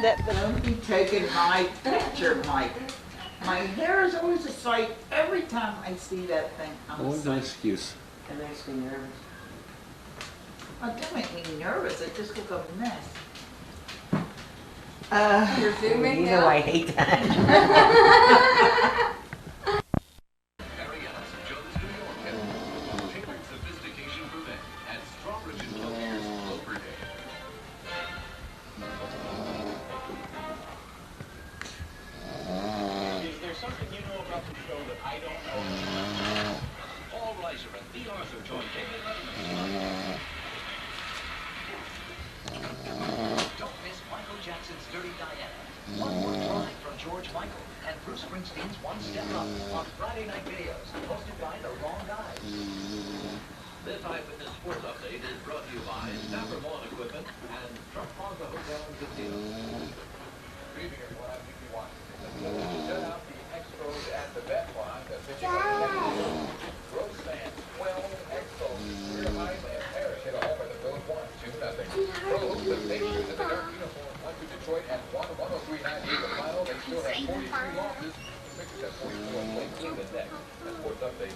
Don't be taking my picture, Mike. My hair is always a sight every time I see that thing. I'm Always an excuse. It makes me nervous. Oh, don't make me nervous. It just look a mess. You're zooming You now? know I hate that. Marietta's Joe's New York and tailored sophistication for men at Strawbridge and Killian's Clover Day. Is there something you know about the show that I don't know? Paul Reiser and Lee Arthur join David Don't miss Michael Jackson's Dirty Diana. One more drive from George Michael and Bruce Springsteen's One Step Up on Friday night videos, hosted by The Wrong Guys. This Eyewitness Sports Update is brought to you by Snapper Lawn Equipment and Trump Plaza Hotel and Casino. Preview of what I think you want. Set out the Expos at the Bet Line. The pitching Rose fans, 12 Expos. Rear high and Parrish hit a homer. The Phillies won 2-0. Rose, the Nation in the dark uniform, went to Detroit and won 103-98 the final. They still have 43 losses. The Sixers have 44 and play Cleveland next. That's Sports Update.